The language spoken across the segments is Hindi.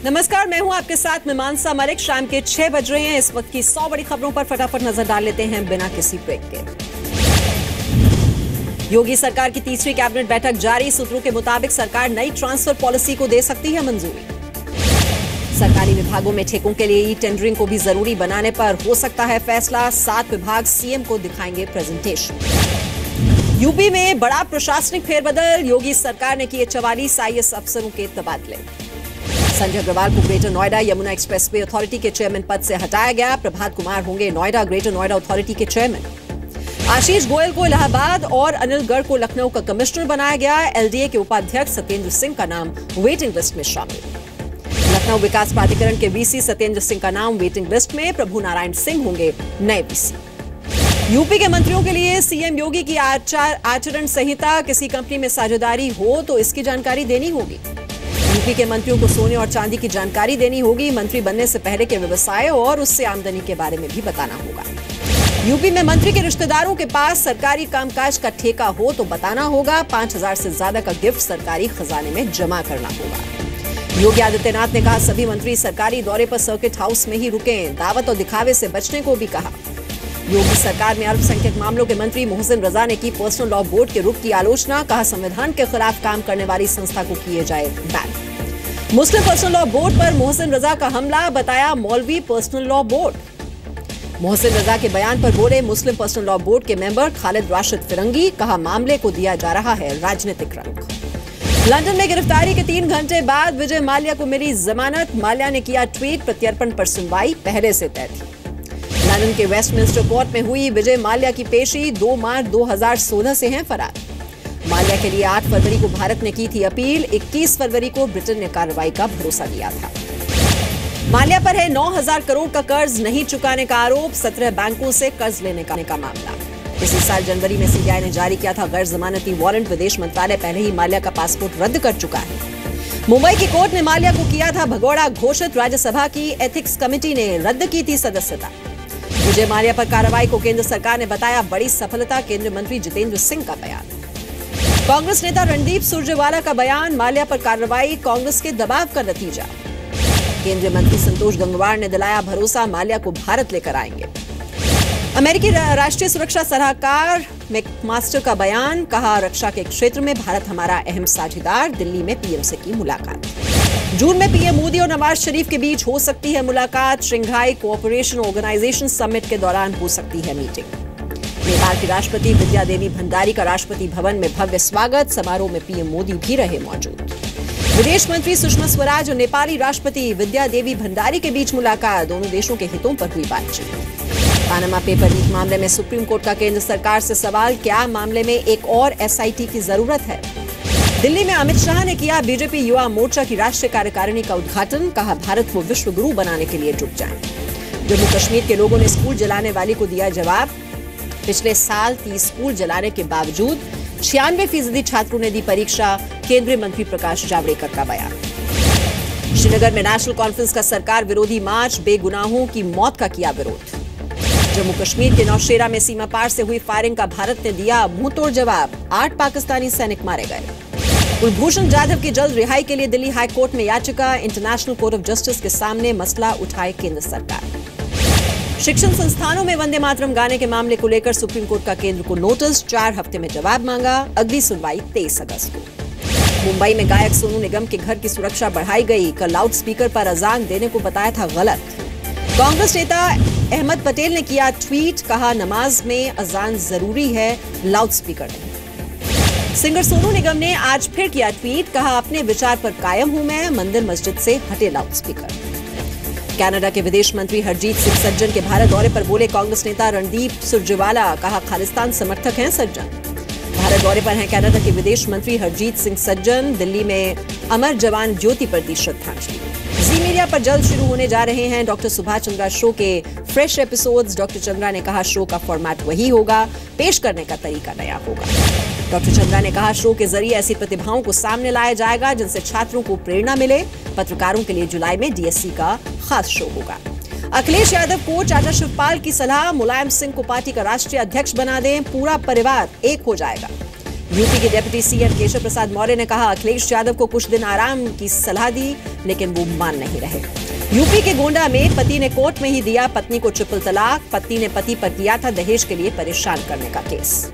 नमस्कार, मैं हूं आपके साथ मीमांसा मलिक। शाम के 6 बज रहे हैं। इस वक्त की 100 बड़ी खबरों पर फटाफट नजर डाल लेते हैं बिना किसी ब्रेक के। योगी सरकार की तीसरी कैबिनेट बैठक जारी। सूत्रों के मुताबिक सरकार नई ट्रांसफर पॉलिसी को दे सकती है मंजूरी। सरकारी विभागों में ठेकों के लिए ई टेंडरिंग को भी जरूरी बनाने पर हो सकता है फैसला। 7 विभाग सीएम को दिखाएंगे प्रेजेंटेशन। यूपी में बड़ा प्रशासनिक फेरबदल। योगी सरकार ने किए 44 आईएएस अफसरों के तबादले। संजय अग्रवाल को greater Noida Yamuna expressway authority के चेयरमैन पद से हटाया गया। प्रभात कुमार होंगे नोएडा ग्रेटर नोएडा अथॉरिटी के चेयरमैन। आशीष गोयल को इलाहाबाद और अनिल गर्ग को लखनऊ का कमिश्नर बनाया गया। एलडीए के उपाध्यक्ष सत्येंद्र सिंह का नाम वेटिंग लिस्ट में शामिल। लखनऊ विकास प्राधिकरण के वीसी सत्येंद्र सिंह का नाम वेटिंग लिस्ट में। प्रभु नारायण सिंह होंगे नए वीसी। यूपी के मंत्रियों के लिए सीएम योगी की आचरण संहिता। किसी कंपनी में साझेदारी हो तो इसकी जानकारी देनी होगी। यूपी के मंत्रियों को सोने और चांदी की जानकारी देनी होगी। मंत्री बनने से पहले के व्यवसाय और उससे आमदनी के बारे में भी बताना होगा। यूपी में मंत्री के रिश्तेदारों के पास सरकारी कामकाज का ठेका हो तो बताना होगा। 5,000 से ज्यादा का गिफ्ट सरकारी खजाने में जमा करना होगा। योगी आदित्यनाथ ने कहा सभी मंत्री सरकारी दौरे पर सर्किट हाउस में ही रुकें। दावत और दिखावे से बचने को भी कहा। योगी सरकार में अल्पसंख्यक मामलों के मंत्री मोहसिन रजा ने की पर्सनल लॉ बोर्ड के रुख की आलोचना। कहा संविधान के खिलाफ काम करने वाली संस्था को किए जाए बैन। मुस्लिम पर्सनल लॉ बोर्ड पर मोहसिन रजा का हमला। बताया मौलवी personal law board. Mohsin Raza के बयान पर बोले मुस्लिम पर्सनल लॉ बोर्ड के मेंबर खालिद राशिद फिरंगी। कहा मामले को दिया जा रहा है राजनीतिक रंग। लंदन में गिरफ्तारी के 3 घंटे बाद विजय माल्या को मिली जमानत। माल्या ने किया ट्वीट, प्रत्यर्पण पर सुनवाई पहले से तय थी। लंदन के वेस्टमिंस्टर कोर्ट में हुई विजय माल्या की पेशी। 2 मार्च 2016 से हैं फरार। माल्या के लिए 8 फरवरी को भारत ने की थी अपील। 21 फरवरी को ब्रिटेन ने कार्रवाई का भरोसा दिया था। माल्या पर है 9,000 करोड़ का कर्ज नहीं चुकाने का आरोप। 17 बैंकों से कर्ज लेने का मामला। इसी साल जनवरी में सीबीआई ने जारी किया था गैर जमानती वारंट। विदेश मंत्रालय पहले ही माल्या का पासपोर्ट रद्द कर चुका है। मुंबई की कोर्ट ने माल्या को किया था भगोड़ा घोषित। राज्यसभा की एथिक्स कमेटी ने रद्द की थी सदस्यता। विजय माल्या पर कार्रवाई को केंद्र सरकार ने बताया बड़ी सफलता। केंद्रीय मंत्री जितेंद्र सिंह का बयान। कांग्रेस नेता रणदीप सुरजेवाला का बयान। माल्या पर कार्रवाई कांग्रेस के दबाव का नतीजा। केंद्रीय मंत्री संतोष गंगवार ने दिलाया भरोसा माल्या को भारत लेकर आएंगे। अमेरिकी राष्ट्रीय सुरक्षा सलाहकार मैकमास्टर का बयान। कहा रक्षा के क्षेत्र में भारत हमारा अहम साझेदार। दिल्ली में पीएम से की मुलाकात। जून में पीएम मोदी और नवाज शरीफ के बीच हो सकती है मुलाकात। शंघाई कोऑपरेशन ऑर्गेनाइजेशन समिट के दौरान हो सकती है मीटिंग। नेपाल की राष्ट्रपति विद्या देवी भंडारी का राष्ट्रपति भवन में भव्य स्वागत। समारोह में पीएम मोदी भी रहे मौजूद। विदेश मंत्री सुषमा स्वराज और नेपाली राष्ट्रपति विद्या देवी भंडारी के बीच मुलाकात। दोनों देशों के हितों पर हुई बातचीत। पानामा पेपर लीक मामले में सुप्रीम कोर्ट का केंद्र सरकार से सवाल। क्या मामले में एक और एसआईटी की जरूरत है? दिल्ली में अमित शाह ने किया बीजेपी युवा मोर्चा की राष्ट्रीय कार्यकारिणी का उद्घाटन। कहा भारत को विश्व गुरु बनाने के लिए जुट जाएं। जम्मू कश्मीर के लोगों ने स्कूल जलाने वाली को दिया जवाब। पिछले साल 30 स्कूल जलाने के बावजूद 96% छात्रों ने दी परीक्षा। केंद्रीय मंत्री प्रकाश जावड़ेकर का बयान। श्रीनगर में नेशनल कॉन्फ्रेंस का सरकार विरोधी मार्च। बेगुनाहों की मौत का किया विरोध। जम्मू कश्मीर के नौशेरा में सीमा पार से हुई फायरिंग का भारत ने दिया मुंहतोड़ जवाब। 8 पाकिस्तानी सैनिक मारे गए। कुलभूषण जाधव की जल्द रिहाई के लिए दिल्ली हाईकोर्ट में याचिका। इंटरनेशनल कोर्ट ऑफ जस्टिस के सामने मसला उठाए केंद्र सरकार। शिक्षण संस्थानों में वंदे मातरम गाने के मामले को लेकर सुप्रीम कोर्ट का केंद्र को नोटिस। 4 हफ्ते में जवाब मांगा। अगली सुनवाई 23 अगस्त को। मुंबई में गायक सोनू निगम के घर की सुरक्षा बढ़ाई गई। कल लाउड स्पीकर पर अजान देने को बताया था गलत। कांग्रेस नेता अहमद पटेल ने किया ट्वीट। कहा नमाज में अजान जरूरी है, लाउड स्पीकर नहीं। सिंगर सोनू निगम ने आज फिर किया ट्वीट। कहा अपने विचार पर कायम हूं मैं, मंदिर मस्जिद से हटे लाउड स्पीकर। कनाडा के विदेश मंत्री हरजीत सिंह सज्जन के भारत दौरे पर बोले कांग्रेस नेता रणदीप सुरजेवाला। कहा खालिस्तान समर्थक हैं सज्जन। भारत दौरे पर हैं कनाडा के विदेश मंत्री हरजीत सिंह सज्जन। दिल्ली में अमर जवान ज्योति पर दी श्रद्धांजलि। जी मीडिया पर जल्द शुरू होने जा रहे हैं डॉक्टर सुभाष चंद्रा शो के फ्रेश एपिसोड्स। डॉक्टर चंद्रा ने कहा शो का फॉर्मेट वही होगा, पेश करने का तरीका नया होगा। डॉक्टर चंद्रा ने कहा शो के जरिए ऐसी प्रतिभाओं को सामने लाया जाएगा जिनसे छात्रों को प्रेरणा मिले। पत्रकारों के लिए जुलाई में डीएससी का खास शो होगा। अखिलेश यादव को चाचा शिवपाल की सलाह। मुलायम सिंह को पार्टी का राष्ट्रीय अध्यक्ष बना दें, पूरा परिवार एक हो जाएगा। यूपी के डिप्टी सीएम केशव प्रसाद मौर्य ने कहा अखिलेश यादव को कुछ दिन आराम की सलाह दी, लेकिन वो मान नहीं रहे। यूपी के गोंडा में पति ने कोर्ट में ही दिया पत्नी को ट्रिपल तलाक, पत्नी ने पति पर किया था दहेज के लिए परेशान करने का केस।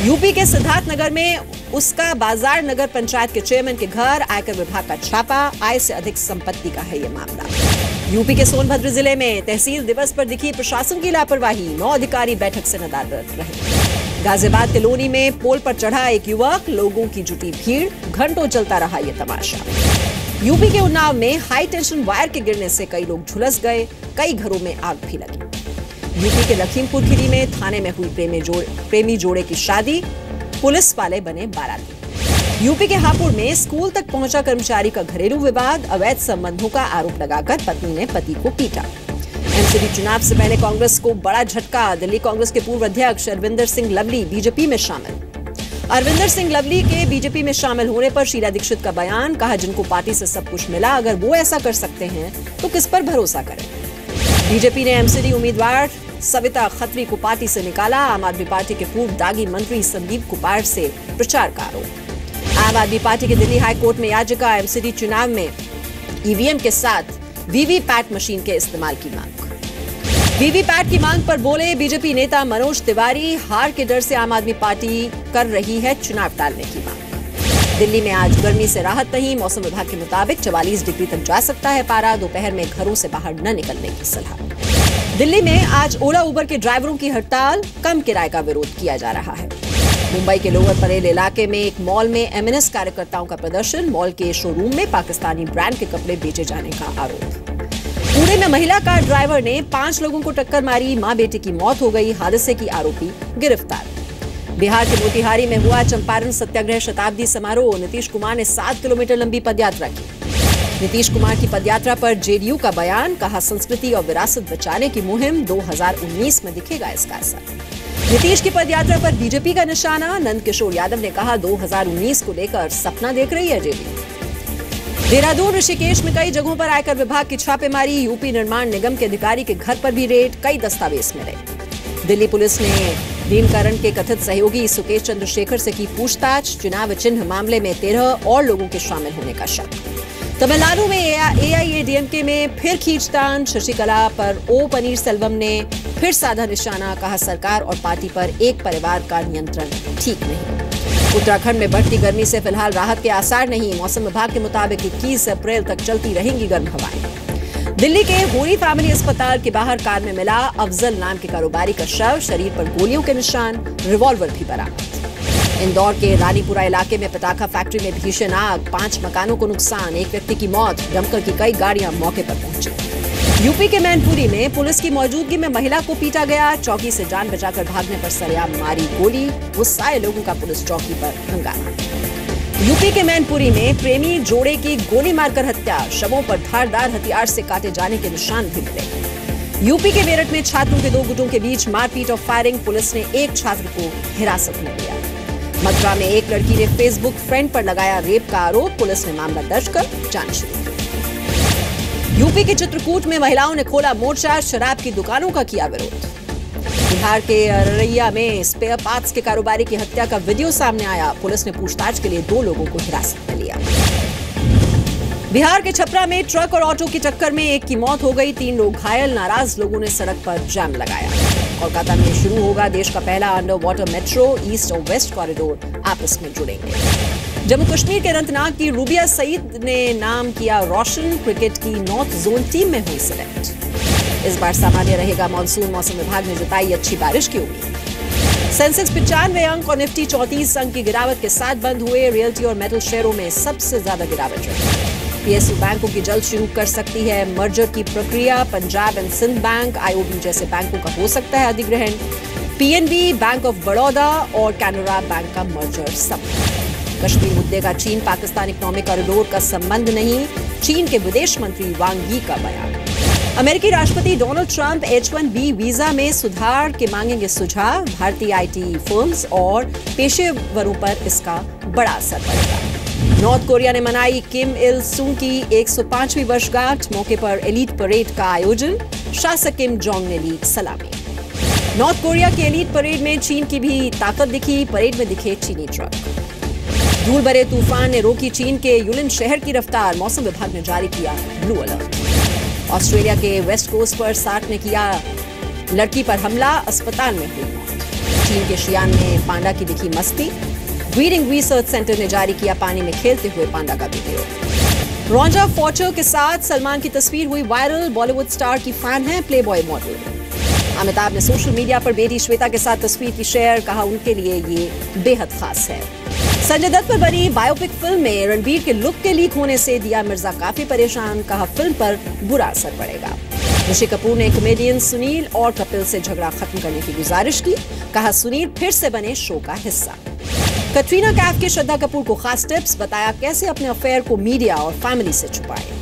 यूपी के सिद्धार्थनगर में उसका बाजार नगर पंचायत के चेयरमैन के घर आयकर विभाग का छापा, आय से अधिक संपत्ति का है ये मामला। यूपी के सोनभद्र जिले में तहसील दिवस पर दिखी प्रशासन की लापरवाही, 9 अधिकारी बैठक से नदारद रहे। गाजियाबाद के लोनी में पोल पर चढ़ा एक युवक, लोगों की जुटी भीड़, घंटों चलता रहा ये तमाशा। यूपी के उन्नाव में हाई टेंशन वायर के गिरने से कई लोग झुलस गए, कई घरों में आग भी लगी। यूपी के लखीमपुर खीरी में थाने में हुई प्रेमी जोड़े की शादी, पुलिस वाले बने बाराती। यूपी के हापुड़ में स्कूल तक पहुंचा कर्मचारी का घरेलू विवाद, अवैध संबंधों का आरोप लगाकर पत्नी ने पति को पीटा। एमसीडी चुनाव से पहले कांग्रेस को बड़ा झटका, दिल्ली कांग्रेस के पूर्व अध्यक्ष अरविंदर सिंह लवली बीजेपी में शामिल। अरविंदर सिंह लवली के बीजेपी में शामिल होने पर शीला दीक्षित का बयान, कहा जिनको पार्टी से सब कुछ मिला, अगर वो ऐसा कर सकते हैं तो किस पर भरोसा करें। बीजेपी ने एमसीडी उम्मीदवार सविता खत्री को पार्टी से निकाला, आम आदमी पार्टी के पूर्व दागी मंत्री संदीप कुमार से प्रचार का आरोप। आम आदमी पार्टी के दिल्ली हाईकोर्ट में याचिका, एमसीडी चुनाव में ईवीएम के साथ वीवीपैट मशीन के इस्तेमाल की मांग। वीवीपैट की मांग पर बोले बीजेपी नेता मनोज तिवारी, हार के डर से आम आदमी पार्टी कर रही है चुनाव टालने की मांग। दिल्ली में आज गर्मी से राहत नहीं, मौसम विभाग के मुताबिक 44 डिग्री तक जा सकता है पारा, दोपहर में घरों से बाहर न निकलने की सलाह। दिल्ली में आज ओला उबर के ड्राइवरों की हड़ताल, कम किराए का विरोध किया जा रहा है। मुंबई के लोअर परेल इलाके में एक मॉल में एमएनएस कार्यकर्ताओं का प्रदर्शन, मॉल के शोरूम में पाकिस्तानी ब्रांड के कपड़े बेचे जाने का आरोप। पुणे में महिला कार ड्राइवर ने 5 लोगों को टक्कर मारी, मां बेटे की मौत हो गई, हादसे की आरोपी गिरफ्तार। बिहार के मोतिहारी में हुआ चंपारण सत्याग्रह शताब्दी समारोह, नीतीश कुमार ने 7 किलोमीटर लंबी पदयात्रा की। नीतीश कुमार की पदयात्रा पर जेडीयू का बयान, कहा संस्कृति और विरासत बचाने की मुहिम, 2019 में दिखेगा इसका असर। नीतीश की पदयात्रा पर बीजेपी का निशाना, नंद किशोर यादव ने कहा 2019 को लेकर सपना देख रही है जेडीयू। देहरादून ऋषिकेश में कई जगहों पर आयकर विभाग की छापेमारी, यूपी निर्माण निगम के अधिकारी के घर पर भी रेड, कई दस्तावेज मिले। दिल्ली पुलिस ने भीमकरण के कथित सहयोगी सुकेश चंद्रशेखर से की पूछताछ, चुनाव चिन्ह मामले में 13 और लोगों के शामिल होने का शक। तमिलनाडु में एआईएडीएमके में फिर खींचतान, शशिकला पर ओ पनीरसेल्वम ने फिर साधा निशाना, कहा सरकार और पार्टी पर एक परिवार का नियंत्रण ठीक नहीं। उत्तराखंड में बढ़ती गर्मी से फिलहाल राहत के आसार नहीं, मौसम विभाग के मुताबिक 21 अप्रैल तक चलती रहेंगी गर्म हवाएं। दिल्ली के होरी फैमिली अस्पताल के बाहर कार में मिला अफजल नाम के कारोबारी का शव, शरीर पर गोलियों के निशान, रिवॉल्वर भी बरामद। इंदौर के रानीपुरा इलाके में पटाखा फैक्ट्री में भीषण आग, 5 मकानों को नुकसान, एक व्यक्ति की मौत, दमकल की कई गाड़ियां मौके पर पहुंची। यूपी के मैनपुरी में पुलिस की मौजूदगी में महिला को पीटा गया, चौकी से जान बचाकर भागने पर सरेआम मारी गोली, गुस्साए लोगों का पुलिस चौकी पर हंगामा। यूपी के मैनपुरी में प्रेमी जोड़े की गोली मारकर हत्या, शवों पर धारदार हथियार से काटे जाने के निशान भी मिले। यूपी के मेरठ में छात्रों के 2 गुटों के बीच मारपीट और फायरिंग, पुलिस ने एक छात्र को हिरासत में लिया। मथुरा में एक लड़की ने फेसबुक फ्रेंड पर लगाया रेप का आरोप, पुलिस ने मामला दर्ज कर जांच शुरू की। यूपी के चित्रकूट में महिलाओं ने खोला मोर्चा, शराब की दुकानों का किया विरोध। बिहार के अररिया में स्पेयर पार्ट्स के कारोबारी की हत्या का वीडियो सामने आया, पुलिस ने पूछताछ के लिए 2 लोगों को हिरासत में लिया। बिहार के छपरा में ट्रक और ऑटो की टक्कर में एक की मौत हो गई, 3 लोग घायल, नाराज लोगों ने सड़क पर जाम लगाया। कोलकाता में शुरू होगा देश का पहला अंडर वाटर मेट्रो, ईस्ट और वेस्ट कॉरिडोर आपस में जुड़ेंगे। जम्मू कश्मीर के अनंतनाग की रूबिया सईद ने नाम किया रोशन, क्रिकेट की नॉर्थ जोन टीम में हुई सिलेक्ट। इस बार सामान्य रहेगा मॉनसून, मौसम विभाग ने जताई अच्छी बारिश की उम्मीद। सेंसेक्स 95 अंक और निफ्टी 34 अंक की गिरावट के साथ बंद हुए, रियल्टी और मेटल शेयरों में सबसे ज्यादा गिरावट रही। पीएसयू बैंकों की जल्द शुरू कर सकती है मर्जर की प्रक्रिया, Punjab and Sindh bank, IOB जैसे बैंकों का हो सकता है अधिग्रहण। पीएनबी, बैंक ऑफ बड़ौदा और कैनरा बैंक का मर्जर संभव। कश्मीर मुद्दे का चीन पाकिस्तान इकोनॉमिक कॉरिडोर का संबंध नहीं, चीन के विदेश मंत्री वांग यी का बयान। अमेरिकी राष्ट्रपति डोनाल्ड ट्रंप H-1B वीजा में सुधार के मांगेंगे सुझाव, भारतीय आईटी फर्म्स और पेशेवरों पर इसका बड़ा असर पड़ेगा। नॉर्थ कोरिया ने मनाई किम इल सुंग की 105वीं वर्षगांठ, मौके पर एलीट परेड का आयोजन, शासक किम जोंग ने ली सलामी। नॉर्थ कोरिया की एलीट परेड में चीन की भी ताकत दिखी, परेड में दिखे चीनी ट्रक। धूल भरे तूफान ने रोकी चीन के युलिन शहर की रफ्तार, मौसम विभाग ने जारी किया ब्लू अलर्ट। ऑस्ट्रेलिया के वेस्ट कोस्ट पर सार्क ने किया लड़की पर हमला, अस्पताल में हुई मौत। चीन के शियान में पांडा की दिखी मस्ती, ब्रीडिंग रिसर्च सेंटर ने जारी किया पानी में खेलते हुए पांडा का वीडियो। रॉन्जा फॉर्टर के साथ सलमान की तस्वीर हुई वायरल, बॉलीवुड स्टार की फैन है प्लेबॉय मॉडल। अमिताभ ने सोशल मीडिया पर बेटी श्वेता के साथ तस्वीर की शेयर, कहा उनके लिए ये बेहद खास है। संजय दत्त पर बनी बायोपिक फिल्म में रणबीर के लुक के लीक होने से दिया मिर्जा काफी परेशान, कहा फिल्म पर बुरा असर पड़ेगा। ऋषि कपूर ने कॉमेडियन सुनील और कपिल से झगड़ा खत्म करने की गुजारिश की, कहा सुनील फिर से बने शो का हिस्सा। कटरीना कैफ के श्रद्धा कपूर को खास टिप्स, बताया कैसे अपने अफेयर को मीडिया और फैमिली से छुपाएं।